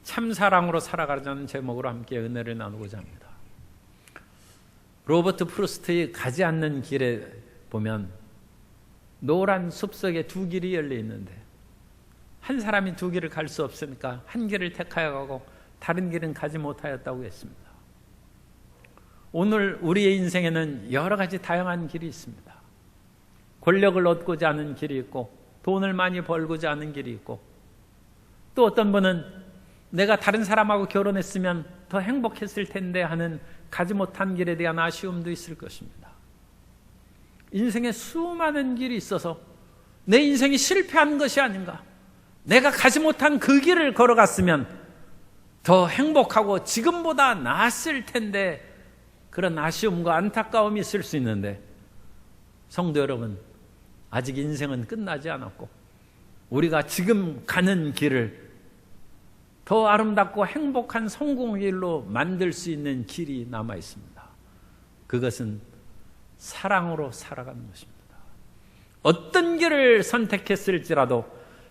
참사랑으로 살아가자는 제목으로 함께 은혜를 나누고자 합니다. 로버트 프루스트의 가지 않는 길에 보면 노란 숲속에 두 길이 열려 있는데 한 사람이 두 길을 갈 수 없으니까 한 길을 택하여 가고 다른 길은 가지 못하였다고 했습니다. 오늘 우리의 인생에는 여러 가지 다양한 길이 있습니다. 권력을 얻고자 하는 길이 있고 돈을 많이 벌고자 하는 길이 있고 또 어떤 분은 내가 다른 사람하고 결혼했으면 더 행복했을 텐데 하는 가지 못한 길에 대한 아쉬움도 있을 것입니다. 인생에 수많은 길이 있어서 내 인생이 실패한 것이 아닌가, 내가 가지 못한 그 길을 걸어갔으면 더 행복하고 지금보다 나았을 텐데 그런 아쉬움과 안타까움이 있을 수 있는데, 성도 여러분, 아직 인생은 끝나지 않았고 우리가 지금 가는 길을 더 아름답고 행복한 성공의 길로 만들 수 있는 길이 남아 있습니다. 그것은 사랑으로 살아가는 것입니다. 어떤 길을 선택했을지라도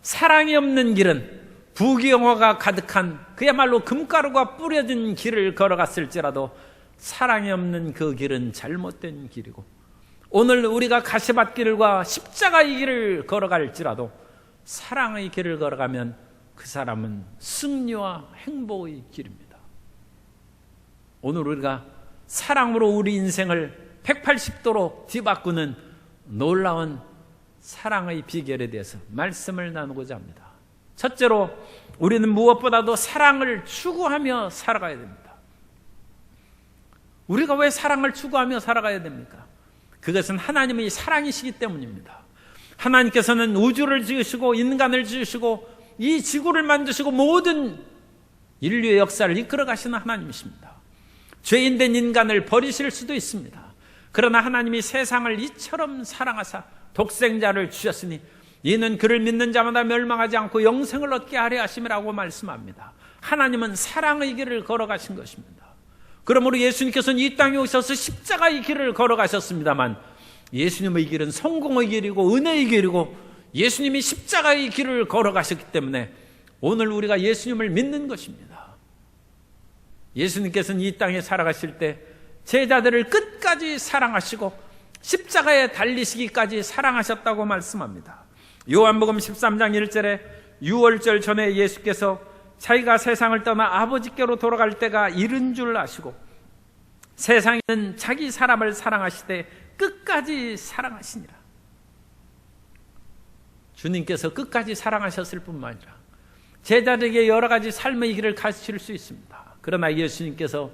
사랑이 없는 길은, 부귀영화가 가득한 그야말로 금가루가 뿌려진 길을 걸어갔을지라도 사랑이 없는 그 길은 잘못된 길이고, 오늘 우리가 가시밭길과 십자가의 길을 걸어갈지라도 사랑의 길을 걸어가면 그 사람은 승리와 행복의 길입니다. 오늘 우리가 사랑으로 우리 인생을 180도로 뒤바꾸는 놀라운 사랑의 비결에 대해서 말씀을 나누고자 합니다. 첫째로, 우리는 무엇보다도 사랑을 추구하며 살아가야 됩니다. 우리가 왜 사랑을 추구하며 살아가야 됩니까? 그것은 하나님의 사랑이시기 때문입니다. 하나님께서는 우주를 지으시고 인간을 지으시고 이 지구를 만드시고 모든 인류의 역사를 이끌어 가시는 하나님이십니다. 죄인된 인간을 버리실 수도 있습니다. 그러나 하나님이 세상을 이처럼 사랑하사 독생자를 주셨으니 이는 그를 믿는 자마다 멸망하지 않고 영생을 얻게 하려 하심이라고 말씀합니다. 하나님은 사랑의 길을 걸어가신 것입니다. 그러므로 예수님께서는 이 땅에 오셔서 십자가의 길을 걸어가셨습니다만, 예수님의 길은 성공의 길이고 은혜의 길이고 예수님이 십자가의 길을 걸어가셨기 때문에 오늘 우리가 예수님을 믿는 것입니다. 예수님께서는 이 땅에 살아가실 때 제자들을 끝까지 사랑하시고 십자가에 달리시기까지 사랑하셨다고 말씀합니다. 요한복음 13장 1절에 유월절 전에 예수께서 자기가 세상을 떠나 아버지께로 돌아갈 때가 이른 줄 아시고 세상에는 자기 사람을 사랑하시되 끝까지 사랑하시니라. 주님께서 끝까지 사랑하셨을 뿐만 아니라 제자들에게 여러 가지 삶의 길을 가르칠 수 있습니다. 그러나 예수님께서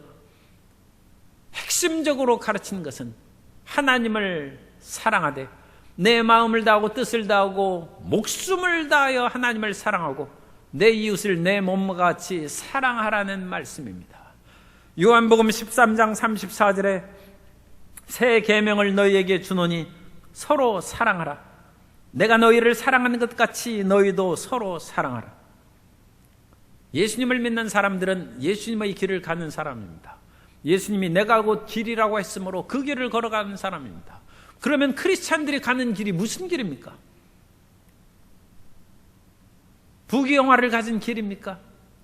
핵심적으로 가르치는 것은 하나님을 사랑하되 내 마음을 다하고 뜻을 다하고 목숨을 다하여 하나님을 사랑하고 내 이웃을 내 몸과 같이 사랑하라는 말씀입니다. 요한복음 13장 34절에 새 계명을 너희에게 주노니 서로 사랑하라. 내가 너희를 사랑하는 것 같이 너희도 서로 사랑하라. 예수님을 믿는 사람들은 예수님의 길을 가는 사람입니다. 예수님이 내가 곧 길이라고 했으므로 그 길을 걸어가는 사람입니다. 그러면 크리스찬들이 가는 길이 무슨 길입니까? 부귀영화를 가진 길입니까?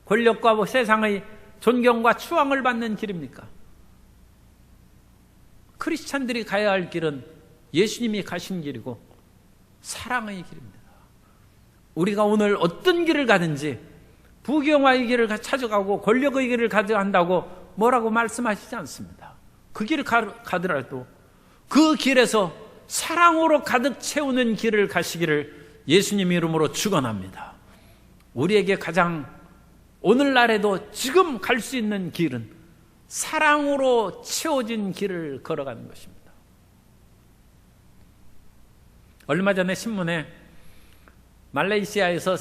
권력과 세상의 존경과 추앙을 받는 길입니까? 크리스찬들이 가야 할 길은 예수님이 가신 길이고 사랑의 길입니다. 우리가 오늘 어떤 길을 가든지 부귀영화의 길을 찾아가고 권력의 길을 가져야 한다고 뭐라고 말씀하시지 않습니다. 그 길을 가더라도 그 길에서 사랑으로 가득 채우는 길을 가시기를 예수님 이름으로 축원합니다. 우리에게 가장 오늘날에도 지금 갈 수 있는 길은 사랑으로 채워진 길을 걸어가는 것입니다. 얼마 전에 신문에 말레이시아에서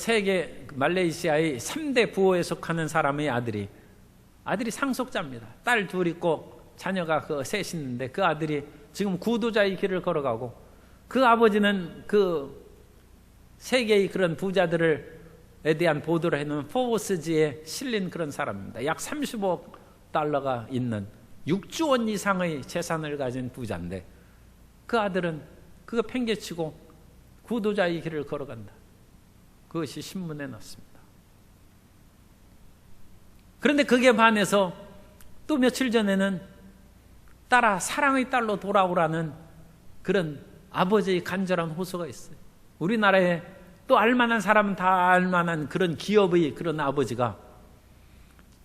말레이시아의 3대 부호에 속하는 사람의 아들이 상속자입니다. 딸 둘 있고 자녀가 셋 있는데 그 아들이 지금 구도자의 길을 걸어가고 그 아버지는 그 세계의 그런 부자들에 대한 보도를 해놓은 포브스지에 실린 그런 사람입니다. 약 35억 달러가 있는 6조 원 이상의 재산을 가진 부자인데 그 아들은 그거 팽개치고 구도자의 길을 걸어간다. 그것이 신문에 났습니다. 그런데 그게 반해서 또 며칠 전에는 딸아 사랑의 딸로 돌아오라는 그런 아버지의 간절한 호소가 있어요. 우리나라에 또 알만한 사람은 다 알만한 그런 기업의 그런 아버지가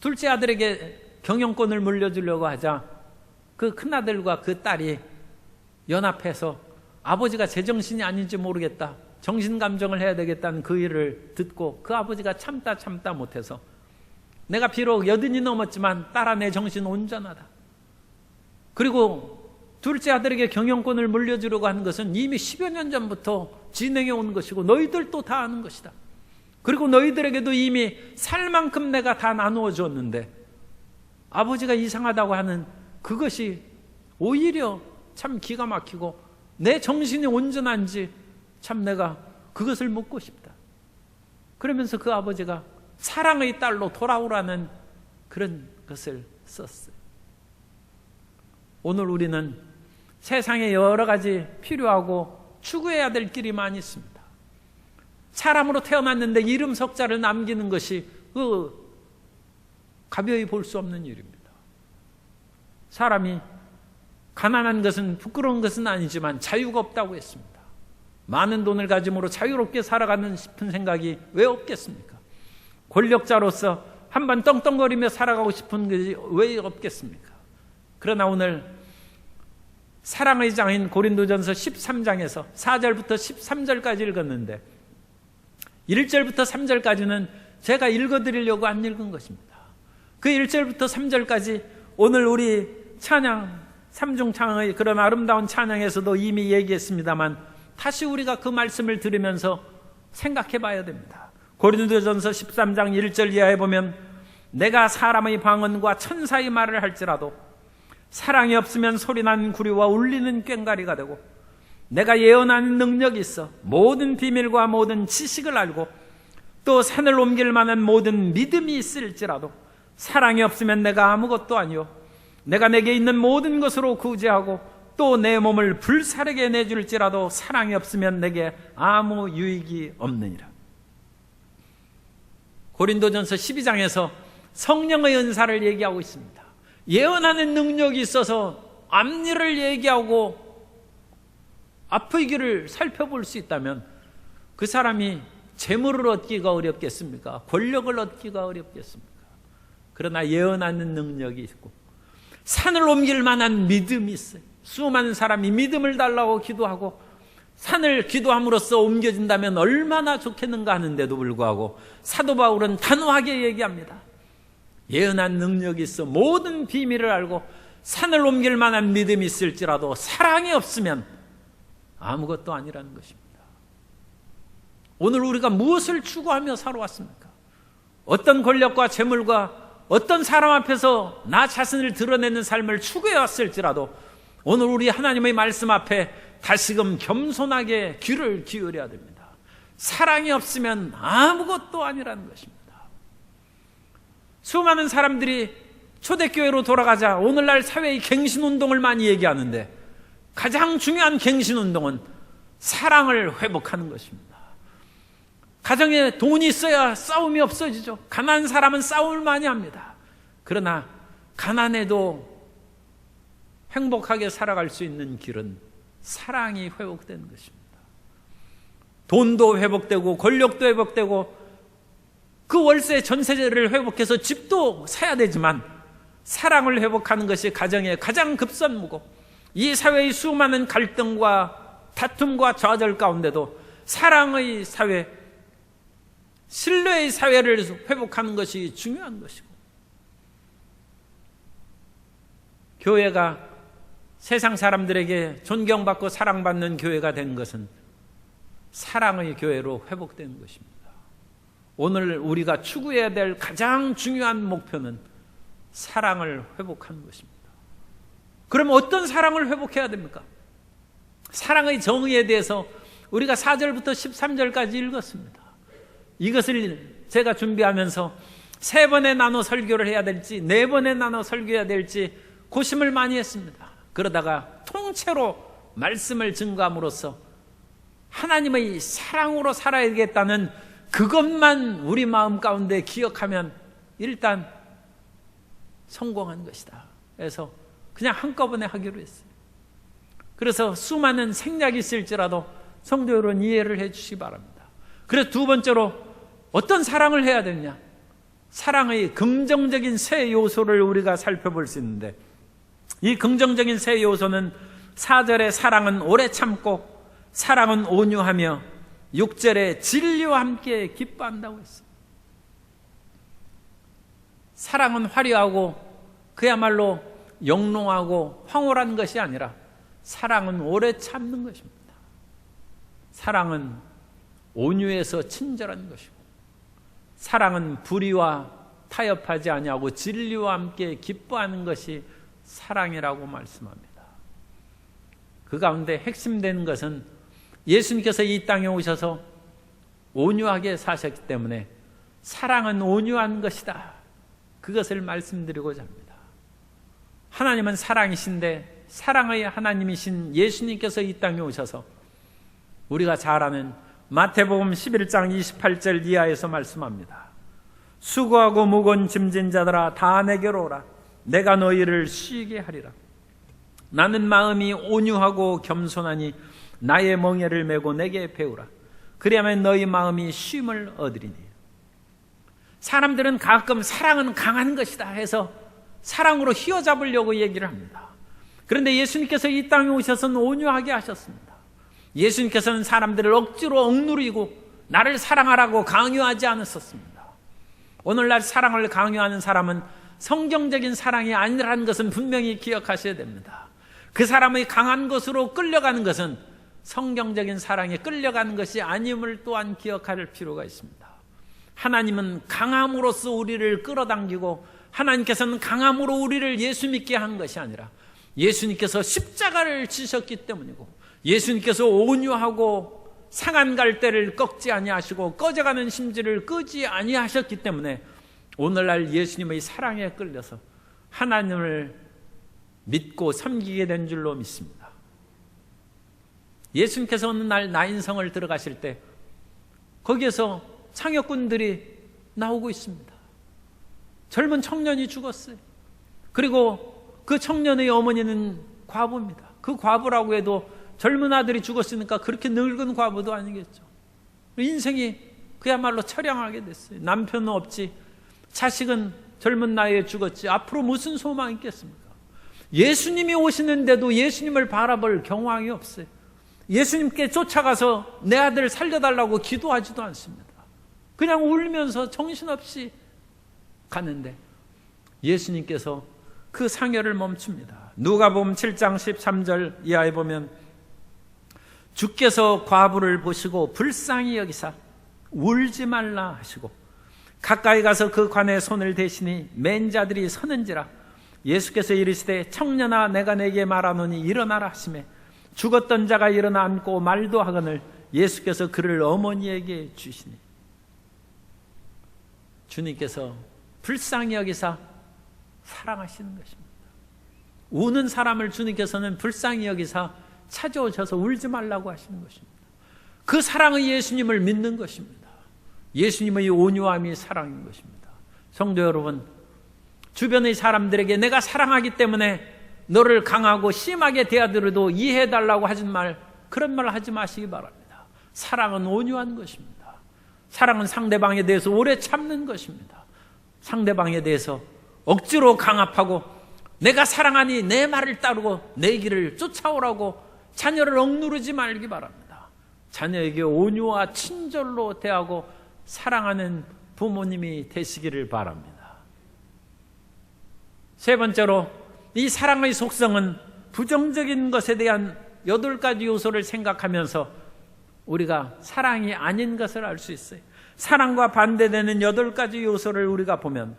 둘째 아들에게 경영권을 물려주려고 하자 그 큰아들과 그 딸이 연합해서 아버지가 제정신이 아닌지 모르겠다, 정신감정을 해야 되겠다는 그 일을 듣고 그 아버지가 참다 못해서 내가 비록 80이 넘었지만 딸아 내 정신 온전하다. 그리고 둘째 아들에게 경영권을 물려주려고 하는 것은 이미 10여 년 전부터 진행해 온 것이고 너희들도 다 아는 것이다. 그리고 너희들에게도 이미 살 만큼 내가 다 나누어 줬는데 아버지가 이상하다고 하는 그것이 오히려 참 기가 막히고 내 정신이 온전한지 참 내가 그것을 묻고 싶다. 그러면서 그 아버지가 사랑의 딸로 돌아오라는 그런 것을 썼어요. 오늘 우리는 세상에 여러 가지 필요하고 추구해야 될 길이 많이 있습니다. 사람으로 태어났는데 이름 석자를 남기는 것이 가벼이 볼 수 없는 일입니다. 사람이 가난한 것은 부끄러운 것은 아니지만 자유가 없다고 했습니다. 많은 돈을 가짐으로 자유롭게 살아가는 싶은 생각이 왜 없겠습니까? 권력자로서 한번 떵떵거리며 살아가고 싶은 것이 왜 없겠습니까? 그러나 오늘 사랑의 장인 고린도전서 13장에서 4절부터 13절까지 읽었는데 1절부터 3절까지는 제가 읽어드리려고 안 읽은 것입니다. 그 1절부터 3절까지 오늘 우리 찬양, 삼중창의 그런 아름다운 찬양에서도 이미 얘기했습니다만 다시 우리가 그 말씀을 들으면서 생각해 봐야 됩니다. 고린도전서 13장 1절 이하에 보면 내가 사람의 방언과 천사의 말을 할지라도 사랑이 없으면 소리나는 구리와 울리는 꽹과리가 되고 내가 예언하는 능력이 있어 모든 비밀과 모든 지식을 알고 또 산을 옮길 만한 모든 믿음이 있을지라도 사랑이 없으면 내가 아무것도 아니요 내가 내게 있는 모든 것으로 구제하고 또 내 몸을 불사르게 내줄지라도 사랑이 없으면 내게 아무 유익이 없느니라. 고린도전서 12장에서 성령의 은사를 얘기하고 있습니다. 예언하는 능력이 있어서 앞일을 얘기하고 앞의 길을 살펴볼 수 있다면 그 사람이 재물을 얻기가 어렵겠습니까? 권력을 얻기가 어렵겠습니까? 그러나 예언하는 능력이 있고 산을 옮길 만한 믿음이 있어요. 수많은 사람이 믿음을 달라고 기도하고 산을 기도함으로써 옮겨진다면 얼마나 좋겠는가 하는데도 불구하고 사도 바울은 단호하게 얘기합니다. 예언한 능력이 있어 모든 비밀을 알고 산을 옮길 만한 믿음이 있을지라도 사랑이 없으면 아무것도 아니라는 것입니다. 오늘 우리가 무엇을 추구하며 살아왔습니까? 어떤 권력과 재물과 어떤 사람 앞에서 나 자신을 드러내는 삶을 추구해왔을지라도 오늘 우리 하나님의 말씀 앞에 다시금 겸손하게 귀를 기울여야 됩니다. 사랑이 없으면 아무것도 아니라는 것입니다. 수많은 사람들이 초대교회로 돌아가자 오늘날 사회의 갱신운동을 많이 얘기하는데 가장 중요한 갱신운동은 사랑을 회복하는 것입니다. 가정에 돈이 있어야 싸움이 없어지죠. 가난한 사람은 싸움을 많이 합니다. 그러나 가난해도 행복하게 살아갈 수 있는 길은 사랑이 회복되는 것입니다. 돈도 회복되고 권력도 회복되고 그 월세 전세를 회복해서 집도 사야 되지만 사랑을 회복하는 것이 가정의 가장 급선무고 이 사회의 수많은 갈등과 다툼과 좌절 가운데도 사랑의 사회, 신뢰의 사회를 회복하는 것이 중요한 것이고 교회가 세상 사람들에게 존경받고 사랑받는 교회가 된 것은 사랑의 교회로 회복되는 것입니다. 오늘 우리가 추구해야 될 가장 중요한 목표는 사랑을 회복하는 것입니다. 그럼 어떤 사랑을 회복해야 됩니까? 사랑의 정의에 대해서 우리가 4절부터 13절까지 읽었습니다. 이것을 제가 준비하면서 3번에 나눠 설교를 해야 될지 4번에 나눠 설교해야 될지 고심을 많이 했습니다. 그러다가 통째로 말씀을 증거함으로써 하나님의 사랑으로 살아야겠다는 그것만 우리 마음 가운데 기억하면 일단 성공한 것이다. 그래서 그냥 한꺼번에 하기로 했어요. 그래서 수많은 생략이 있을지라도 성도 여러분 이해를 해 주시기 바랍니다. 그래서 두 번째로 어떤 사랑을 해야 되냐? 사랑의 긍정적인 세 요소를 우리가 살펴볼 수 있는데, 이 긍정적인 세 요소는 4절에 사랑은 오래 참고, 사랑은 온유하며, 6절에 진리와 함께 기뻐한다고 했어요. 사랑은 화려하고 그야말로 영롱하고 황홀한 것이 아니라 사랑은 오래 참는 것입니다. 사랑은 온유해서 친절한 것이고, 사랑은 불의와 타협하지 아니하고 진리와 함께 기뻐하는 것이 사랑이라고 말씀합니다. 그 가운데 핵심되는 것은 예수님께서 이 땅에 오셔서 온유하게 사셨기 때문에 사랑은 온유한 것이다, 그것을 말씀드리고자 합니다. 하나님은 사랑이신데 사랑의 하나님이신 예수님께서 이 땅에 오셔서 우리가 잘 아는 마태복음 11장 28절 이하에서 말씀합니다. 수고하고 무거운 짐진 자들아 다 내게로 오라. 내가 너희를 쉬게 하리라. 나는 마음이 온유하고 겸손하니 나의 멍에를 메고 내게 배우라. 그리하면 너희 마음이 쉼을 얻으리니. 사람들은 가끔 사랑은 강한 것이다 해서 사랑으로 휘어잡으려고 얘기를 합니다. 그런데 예수님께서 이 땅에 오셔서는 온유하게 하셨습니다. 예수님께서는 사람들을 억지로 억누르고 나를 사랑하라고 강요하지 않으셨습니다. 오늘날 사랑을 강요하는 사람은 성경적인 사랑이 아니라는 것은 분명히 기억하셔야 됩니다. 그 사람의 강한 것으로 끌려가는 것은 성경적인 사랑에 끌려가는 것이 아님을 또한 기억할 필요가 있습니다. 하나님은 강함으로써 우리를 끌어당기고, 하나님께서는 강함으로 우리를 예수 믿게 한 것이 아니라 예수님께서 십자가를 지셨기 때문이고, 예수님께서 온유하고 상한 갈대를 꺾지 아니하시고 꺼져가는 심지를 끄지 아니하셨기 때문에 오늘날 예수님의 사랑에 끌려서 하나님을 믿고 섬기게 된 줄로 믿습니다. 예수님께서 어느 날 나인성을 들어가실 때 거기에서 창역군들이 나오고 있습니다. 젊은 청년이 죽었어요. 그리고 그 청년의 어머니는 과부입니다. 그 과부라고 해도 젊은 아들이 죽었으니까 그렇게 늙은 과부도 아니겠죠. 인생이 그야말로 처량하게 됐어요. 남편은 없지, 자식은 젊은 나이에 죽었지, 앞으로 무슨 소망이 있겠습니까? 예수님이 오시는데도 예수님을 바라볼 경황이 없어요. 예수님께 쫓아가서 내 아들 살려달라고 기도하지도 않습니다. 그냥 울면서 정신없이 가는데 예수님께서 그 상여를 멈춥니다. 누가복음 7장 13절 이하에 보면 주께서 과부를 보시고 불쌍히 여기사 울지 말라 하시고 가까이 가서 그 관에 손을 대시니 맨 자들이 서는지라. 예수께서 이르시되 청년아 내가 내게 말하노니 일어나라 하시매 죽었던 자가 일어나 앉고 말도 하거늘 예수께서 그를 어머니에게 주시니. 주님께서 불쌍히 여기사 사랑하시는 것입니다. 우는 사람을 주님께서는 불쌍히 여기사 찾아오셔서 울지 말라고 하시는 것입니다. 그 사랑의 예수님을 믿는 것입니다. 예수님의 온유함이 사랑인 것입니다. 성도 여러분, 주변의 사람들에게 내가 사랑하기 때문에 너를 강하고 심하게 대하더라도 이해해달라고 하진 그런 말 하지 마시기 바랍니다. 사랑은 온유한 것입니다. 사랑은 상대방에 대해서 오래 참는 것입니다. 상대방에 대해서 억지로 강압하고 내가 사랑하니 내 말을 따르고 내 길을 쫓아오라고 자녀를 억누르지 말기 바랍니다. 자녀에게 온유와 친절로 대하고 사랑하는 부모님이 되시기를 바랍니다. 세 번째로, 이 사랑의 속성은 부정적인 것에 대한 8가지 요소를 생각하면서 우리가 사랑이 아닌 것을 알 수 있어요. 사랑과 반대되는 8가지 요소를 우리가 보면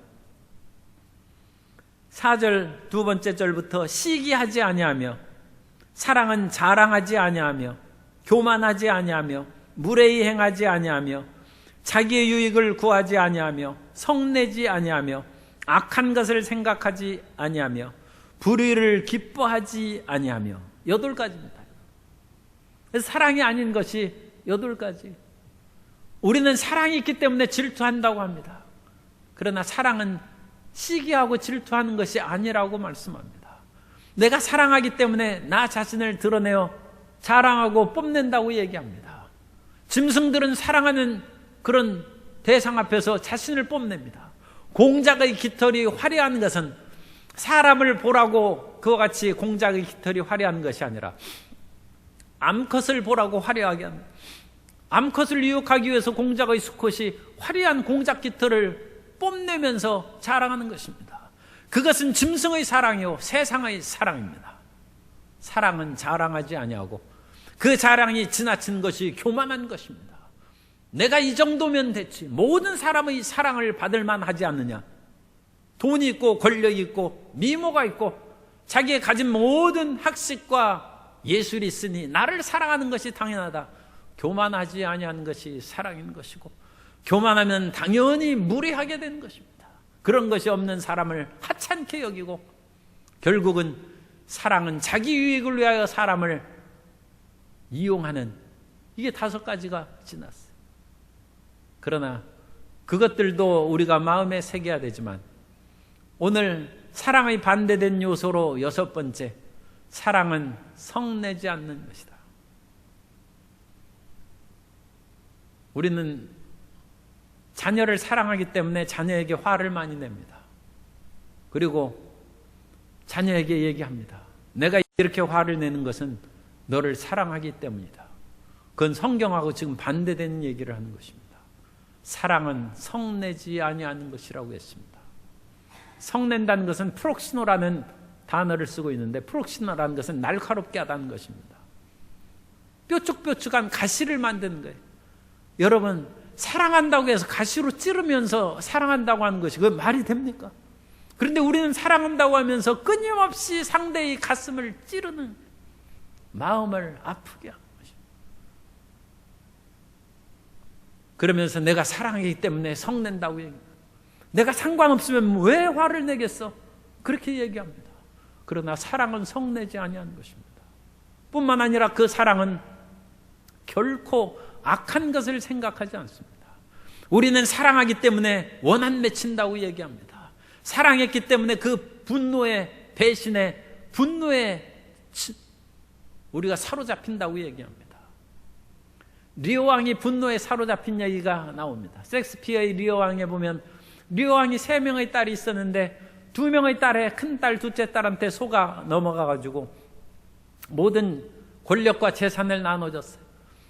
4절 두 번째 절부터 시기하지 아니하며, 사랑은 자랑하지 아니하며, 교만하지 아니하며, 무례히 행하지 아니하며, 자기의 유익을 구하지 아니하며, 성내지 아니하며, 악한 것을 생각하지 아니하며, 불의를 기뻐하지 아니하며. 8가지입니다. 그래서 사랑이 아닌 것이 8가지. 우리는 사랑이 있기 때문에 질투한다고 합니다. 그러나 사랑은 시기하고 질투하는 것이 아니라고 말씀합니다. 내가 사랑하기 때문에 나 자신을 드러내어 자랑하고 뽐낸다고 얘기합니다. 짐승들은 사랑하는 그런 대상 앞에서 자신을 뽐냅니다. 공작의 깃털이 화려한 것은 사람을 보라고 그와 같이 공작의 깃털이 화려한 것이 아니라 암컷을 보라고 화려하게 합니다. 암컷을 유혹하기 위해서 공작의 수컷이 화려한 공작 깃털을 뽐내면서 자랑하는 것입니다. 그것은 짐승의 사랑이요 세상의 사랑입니다. 사랑은 자랑하지 아니하고 그 자랑이 지나친 것이 교만한 것입니다. 내가 이 정도면 됐지, 모든 사람의 사랑을 받을 만하지 않느냐. 돈이 있고 권력이 있고 미모가 있고 자기의 가진 모든 학식과 예술이 있으니 나를 사랑하는 것이 당연하다. 교만하지 아니하는 것이 사랑인 것이고, 교만하면 당연히 무례하게 되는 것입니다. 그런 것이 없는 사람을 하찮게 여기고, 결국은 사랑은 자기 유익을 위하여 사람을 이용하는, 이게 5가지가 지났어요. 그러나 그것들도 우리가 마음에 새겨야 되지만, 오늘 사랑의 반대된 요소로 6번째, 사랑은 성내지 않는 것이다. 우리는 자녀를 사랑하기 때문에 자녀에게 화를 많이 냅니다. 그리고 자녀에게 얘기합니다. 내가 이렇게 화를 내는 것은 너를 사랑하기 때문이다. 그건 성경하고 지금 반대되는 얘기를 하는 것입니다. 사랑은 성내지 아니하는 것이라고 했습니다. 성낸다는 것은 프록시노라는 단어를 쓰고 있는데, 프록시노라는 것은 날카롭게 하다는 것입니다. 뾰족뾰족한 가시를 만드는 거예요. 여러분, 사랑한다고 해서 가시로 찌르면서 사랑한다고 하는 것이 그게 말이 됩니까? 그런데 우리는 사랑한다고 하면서 끊임없이 상대의 가슴을 찌르는, 마음을 아프게 하는 것입니다. 그러면서 내가 사랑하기 때문에 성낸다고 얘기합니다. 내가 상관없으면 왜 화를 내겠어? 그렇게 얘기합니다. 그러나 사랑은 성내지 아니하는 것입니다. 뿐만 아니라 그 사랑은 결코 악한 것을 생각하지 않습니다. 우리는 사랑하기 때문에 원한 맺힌다고 얘기합니다. 사랑했기 때문에 그 분노에, 배신에, 분노에 우리가 사로잡힌다고 얘기합니다. 리오 왕이 분노에 사로잡힌 얘기가 나옵니다. 셰익스피어의 리오 왕에 보면 리오 왕이 3명의 딸이 있었는데 2명의 딸의 큰딸, 둘째 딸한테 속아 넘어가가지고 모든 권력과 재산을 나눠줬어요.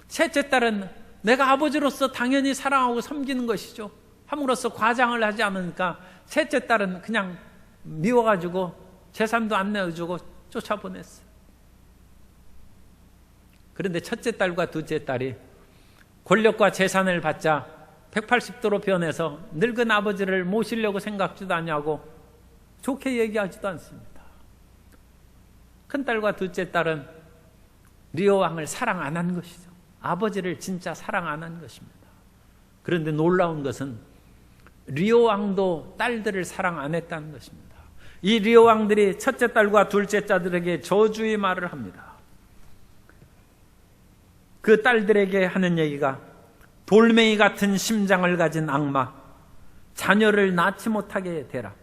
셋째 딸은 내가 아버지로서 당연히 사랑하고 섬기는 것이죠. 함으로써 과장을 하지 않으니까 셋째 딸은 그냥 미워가지고 재산도 안 내어주고 쫓아보냈어요. 그런데 첫째 딸과 둘째 딸이 권력과 재산을 받자 180도로 변해서 늙은 아버지를 모시려고 생각지도 않냐고 좋게 얘기하지도 않습니다. 큰딸과 둘째 딸은 리오 왕을 사랑 안 한 것이죠. 아버지를 진짜 사랑 안 한 것입니다. 그런데 놀라운 것은 리오 왕도 딸들을 사랑 안 했다는 것입니다. 이 리오 왕들이 첫째 딸과 둘째 딸들에게 저주의 말을 합니다. 그 딸들에게 하는 얘기가, 돌멩이 같은 심장을 가진 악마, 자녀를 낳지 못하게 되라.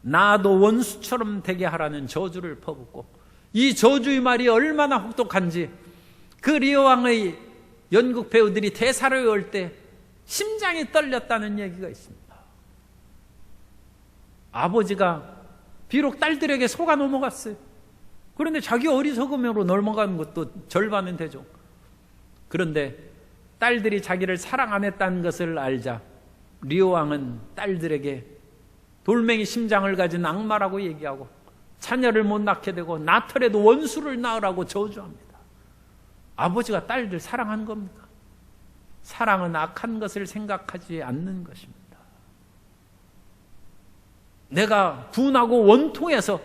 나도 원수처럼 되게 하라는 저주를 퍼붓고, 이 저주의 말이 얼마나 혹독한지 그 리오 왕의 연극 배우들이 대사를 외울 때 심장이 떨렸다는 얘기가 있습니다. 아버지가 비록 딸들에게 속아 넘어갔어요. 그런데 자기 어리석음으로 넘어가는 것도 절반은 되죠. 그런데 딸들이 자기를 사랑 안 했다는 것을 알자 리오 왕은 딸들에게 돌멩이 심장을 가진 악마라고 얘기하고 자녀를 못 낳게 되고 낳더라도 원수를 낳으라고 저주합니다. 아버지가 딸들 사랑한 겁니까? 사랑은 악한 것을 생각하지 않는 것입니다. 내가 분하고 원통해서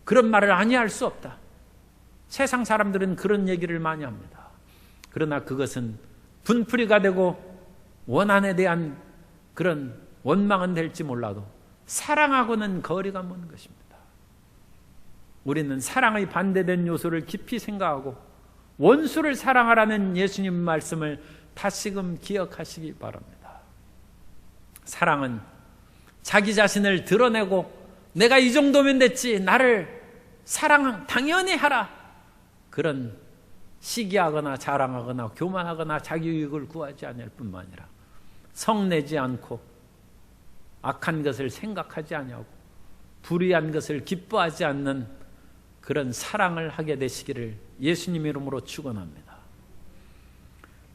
그런 말을 아니할 수 없다. 세상 사람들은 그런 얘기를 많이 합니다. 그러나 그것은 분풀이가 되고 원한에 대한 그런 원망은 될지 몰라도 사랑하고는 거리가 먼 것입니다. 우리는 사랑의 반대된 요소를 깊이 생각하고 원수를 사랑하라는 예수님 말씀을 다시금 기억하시기 바랍니다. 사랑은 자기 자신을 드러내고 내가 이 정도면 됐지, 나를 사랑 당연히 하라, 그런 시기하거나 자랑하거나 교만하거나 자기 유익을 구하지 않을 뿐만 아니라 성내지 않고 악한 것을 생각하지 아니하고 불의한 것을 기뻐하지 않는 그런 사랑을 하게 되시기를 예수님 이름으로 축원합니다.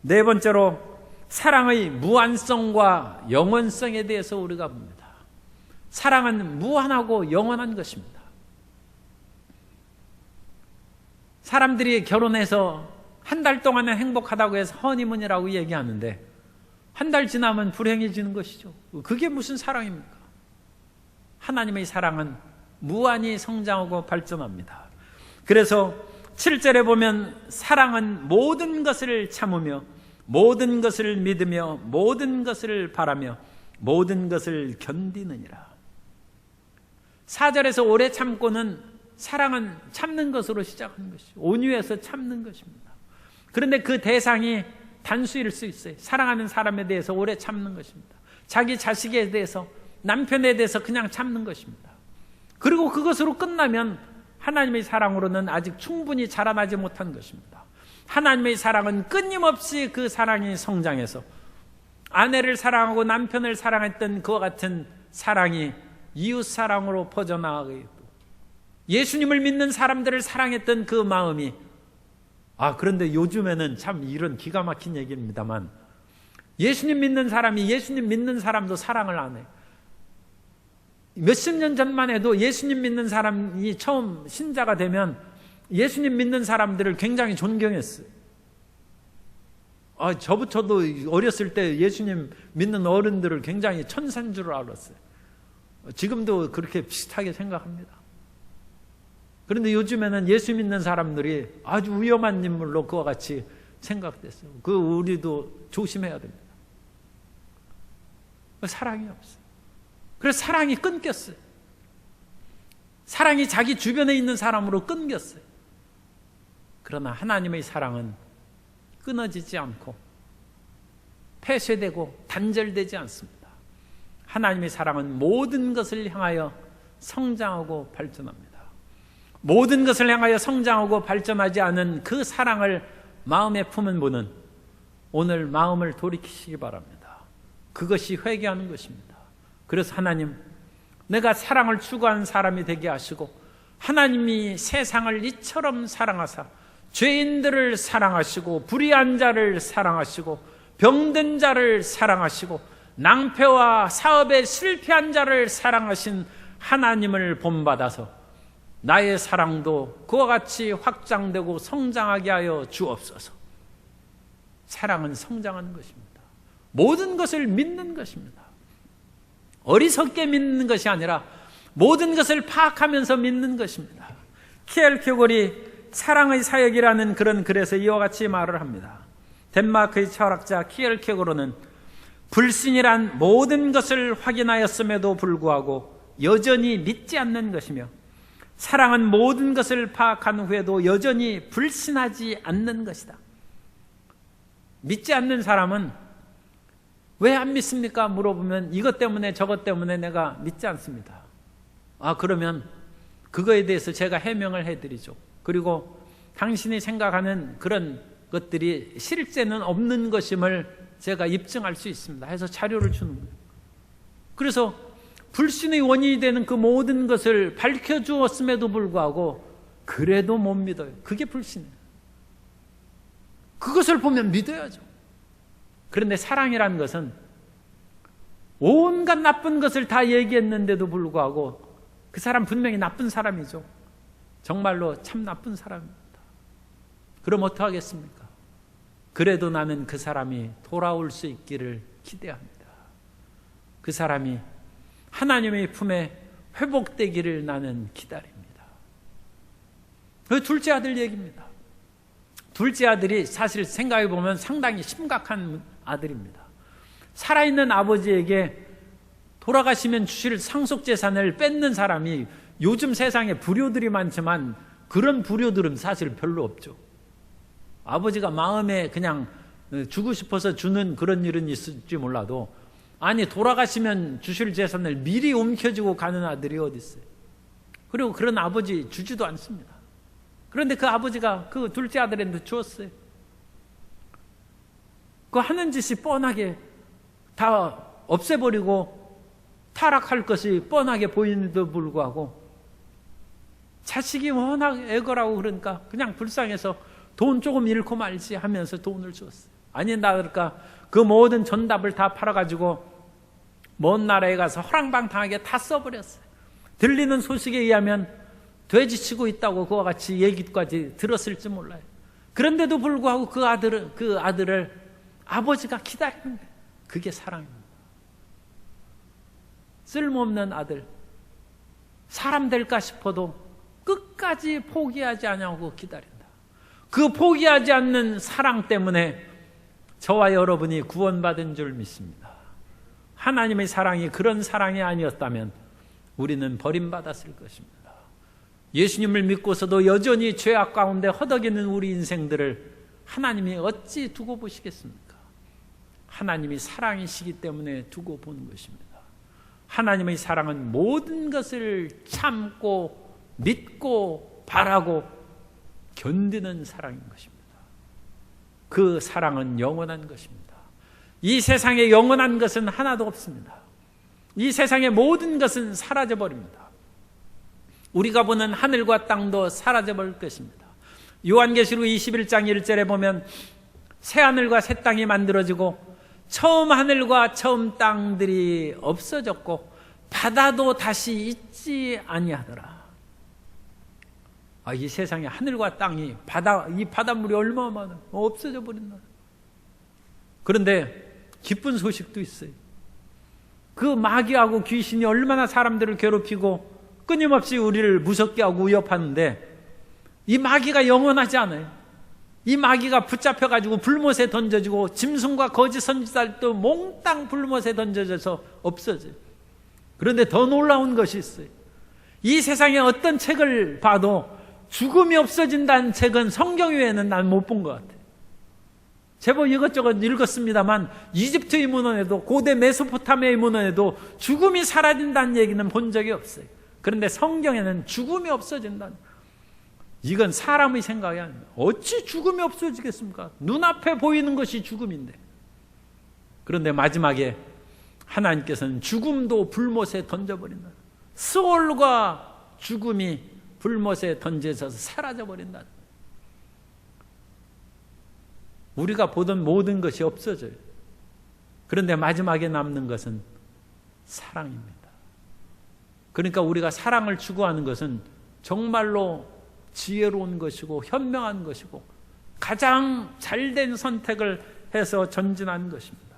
네 번째로 사랑의 무한성과 영원성에 대해서 우리가 봅니다. 사랑은 무한하고 영원한 것입니다. 사람들이 결혼해서 한 달 동안은 행복하다고 해서 허니문이라고 얘기하는데 한 달 지나면 불행해지는 것이죠. 그게 무슨 사랑입니까? 하나님의 사랑은 무한히 성장하고 발전합니다. 그래서 7절에 보면 사랑은 모든 것을 참으며 모든 것을 믿으며 모든 것을 바라며 모든 것을 견디느니라. 4절에서 오래 참고는 사랑은 참는 것으로 시작하는 것이죠. 온유해서 참는 것입니다. 그런데 그 대상이 단수일 수 있어요. 사랑하는 사람에 대해서 오래 참는 것입니다. 자기 자식에 대해서, 남편에 대해서 그냥 참는 것입니다. 그리고 그것으로 끝나면 하나님의 사랑으로는 아직 충분히 자라나지 못한 것입니다. 하나님의 사랑은 끊임없이 그 사랑이 성장해서 아내를 사랑하고 남편을 사랑했던 그와 같은 사랑이 이웃사랑으로 퍼져나가게 되고, 예수님을 믿는 사람들을 사랑했던 그 마음이, 그런데 요즘에는 참 이런 기가 막힌 얘기입니다만, 예수님 믿는 사람이 예수님 믿는 사람도 사랑을 안 해요. 몇십 년 전만 해도 예수님 믿는 사람이 처음 신자가 되면 예수님 믿는 사람들을 굉장히 존경했어요. 저부터도 어렸을 때 예수님 믿는 어른들을 굉장히 천사인 줄 알았어요. 지금도 그렇게 비슷하게 생각합니다. 그런데 요즘에는 예수 믿는 사람들이 아주 위험한 인물로 그와 같이 생각됐어요. 우리도 조심해야 됩니다. 사랑이 없어요. 그래서 사랑이 끊겼어요. 사랑이 자기 주변에 있는 사람으로 끊겼어요. 그러나 하나님의 사랑은 끊어지지 않고 폐쇄되고 단절되지 않습니다. 하나님의 사랑은 모든 것을 향하여 성장하고 발전합니다. 모든 것을 향하여 성장하고 발전하지 않은 그 사랑을 마음에 품은 분은 오늘 마음을 돌이키시기 바랍니다. 그것이 회개하는 것입니다. 그래서 하나님, 내가 사랑을 추구하는 사람이 되게 하시고, 하나님이 세상을 이처럼 사랑하사 죄인들을 사랑하시고 불의한 자를 사랑하시고 병든 자를 사랑하시고 낭패와 사업에 실패한 자를 사랑하신 하나님을 본받아서 나의 사랑도 그와 같이 확장되고 성장하게 하여 주옵소서. 사랑은 성장하는 것입니다. 모든 것을 믿는 것입니다. 어리석게 믿는 것이 아니라 모든 것을 파악하면서 믿는 것입니다. 키엘케골이 사랑의 사역이라는 그런 글에서 이와 같이 말을 합니다. 덴마크의 철학자 키엘케골은 불신이란 모든 것을 확인하였음에도 불구하고 여전히 믿지 않는 것이며, 사랑은 모든 것을 파악한 후에도 여전히 불신하지 않는 것이다. 믿지 않는 사람은 왜 안 믿습니까? 물어보면 이것 때문에 저것 때문에 내가 믿지 않습니다. 그러면 그거에 대해서 제가 해명을 해드리죠. 그리고 당신이 생각하는 그런 것들이 실제는 없는 것임을 제가 입증할 수 있습니다 해서 자료를 주는 거예요. 그래서 불신의 원인이 되는 그 모든 것을 밝혀주었음에도 불구하고 그래도 못 믿어요. 그게 불신이에요. 그것을 보면 믿어야죠. 그런데 사랑이라는 것은 온갖 나쁜 것을 다 얘기했는데도 불구하고 그 사람 분명히 나쁜 사람이죠. 정말로 참 나쁜 사람입니다. 그럼 어떡하겠습니까? 그래도 나는 그 사람이 돌아올 수 있기를 기대합니다. 그 사람이 하나님의 품에 회복되기를 나는 기다립니다. 그 둘째 아들 얘기입니다. 둘째 아들이 사실 생각해 보면 상당히 심각한 아들입니다. 살아있는 아버지에게 돌아가시면 주실 상속재산을 뺏는 사람이, 요즘 세상에 불효들이 많지만 그런 불효들은 사실 별로 없죠. 아버지가 마음에 그냥 주고 싶어서 주는 그런 일은 있을지 몰라도 아니, 돌아가시면 주실 재산을 미리 움켜쥐고 가는 아들이 어디 있어요? 그리고 그런 아버지 주지도 않습니다. 그런데 그 아버지가 그 둘째 아들한테 주었어요. 그 하는 짓이 뻔하게 다 없애버리고 타락할 것이 뻔하게 보이는데도 불구하고 자식이 워낙 애걸하고 그러니까 그냥 불쌍해서 돈 조금 잃고 말지 하면서 돈을 주었어요. 아니다 그러니까 그 모든 전답을 다 팔아가지고 먼 나라에 가서 허랑방탕하게 다 써버렸어요. 들리는 소식에 의하면 돼지치고 있다고 그와 같이 얘기까지 들었을지 몰라요. 그런데도 불구하고 그 아들을 아버지가 기다리는 거예요. 그게 사랑입니다. 쓸모없는 아들, 사람 될까 싶어도 끝까지 포기하지 않냐고 기다린다. 그 포기하지 않는 사랑 때문에 저와 여러분이 구원받은 줄 믿습니다. 하나님의 사랑이 그런 사랑이 아니었다면 우리는 버림받았을 것입니다. 예수님을 믿고서도 여전히 죄악 가운데 허덕이는 우리 인생들을 하나님이 어찌 두고 보시겠습니까? 하나님이 사랑이시기 때문에 두고 보는 것입니다. 하나님의 사랑은 모든 것을 참고 믿고 바라고 견디는 사랑인 것입니다. 그 사랑은 영원한 것입니다. 이 세상에 영원한 것은 하나도 없습니다. 이 세상의 모든 것은 사라져버립니다. 우리가 보는 하늘과 땅도 사라져버릴 것입니다. 요한계시록 21장 1절에 보면 새 하늘과 새 땅이 만들어지고 처음 하늘과 처음 땅들이 없어졌고 바다도 다시 있지 아니하더라. 이 세상에 하늘과 땅이 이 바닷물이 얼마나 많아 없어져 버린다. 그런데 기쁜 소식도 있어요. 그 마귀하고 귀신이 얼마나 사람들을 괴롭히고 끊임없이 우리를 무섭게 하고 위협하는데 이 마귀가 영원하지 않아요. 이 마귀가 붙잡혀가지고 불못에 던져지고 짐승과 거짓 선지자들도 몽땅 불못에 던져져서 없어져요. 그런데 더 놀라운 것이 있어요. 이 세상에 어떤 책을 봐도 죽음이 없어진다는 책은 성경 외에는 난 못 본 것 같아요. 제법 이것저것 읽었습니다만 이집트의 문헌에도 고대 메소포타미아의 문헌에도 죽음이 사라진다는 얘기는 본 적이 없어요. 그런데 성경에는 죽음이 없어진다는, 이건 사람의 생각이 아닙니다. 어찌 죽음이 없어지겠습니까? 눈앞에 보이는 것이 죽음인데. 그런데 마지막에 하나님께서는 죽음도 불못에 던져버린다. 스올과 죽음이 불못에 던져져서 사라져버린다. 우리가 보던 모든 것이 없어져요. 그런데 마지막에 남는 것은 사랑입니다. 그러니까 우리가 사랑을 추구하는 것은 정말로 지혜로운 것이고 현명한 것이고 가장 잘된 선택을 해서 전진하는 것입니다.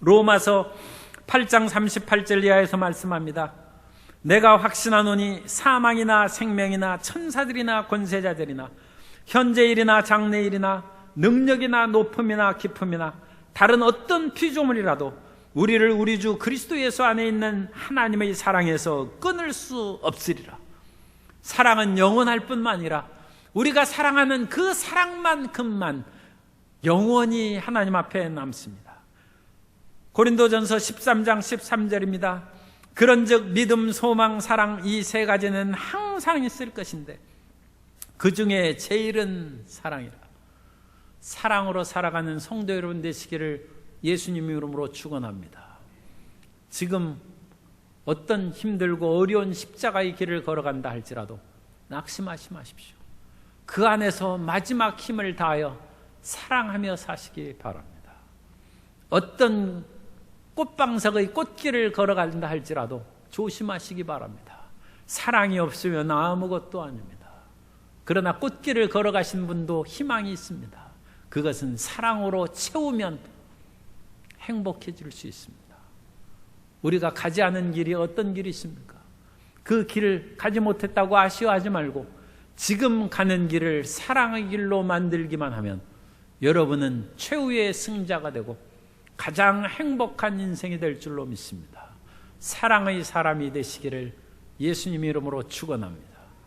로마서 8장 38절 이하에서 말씀합니다. 내가 확신하노니 사망이나 생명이나 천사들이나 권세자들이나 현재일이나 장래일이나 능력이나 높음이나 깊음이나 다른 어떤 피조물이라도 우리를 우리 주 그리스도 예수 안에 있는 하나님의 사랑에서 끊을 수 없으리라. 사랑은 영원할 뿐만 아니라 우리가 사랑하는 그 사랑만큼만 영원히 하나님 앞에 남습니다. 고린도전서 13장 13절입니다. 그런즉 믿음, 소망, 사랑 이 세 가지는 항상 있을 것인데 그 중에 제일은 사랑이라. 사랑으로 살아가는 성도 여러분 되시기를 예수님 이름으로 축원합니다. 지금 어떤 힘들고 어려운 십자가의 길을 걸어간다 할지라도 낙심하지 마십시오. 그 안에서 마지막 힘을 다하여 사랑하며 사시기 바랍니다. 어떤 꽃방석의 꽃길을 걸어간다 할지라도 조심하시기 바랍니다. 사랑이 없으면 아무것도 아닙니다. 그러나 꽃길을 걸어가신 분도 희망이 있습니다. 그것은 사랑으로 채우면 행복해질 수 있습니다. 우리가 가지 않은 길이 어떤 길이 있습니까? 그 길을 가지 못했다고 아쉬워하지 말고 지금 가는 길을 사랑의 길로 만들기만 하면 여러분은 최후의 승자가 되고 가장 행복한 인생이 될 줄로 믿습니다. 사랑의 사람이 되시기를 예수님 이름으로 축원합니다.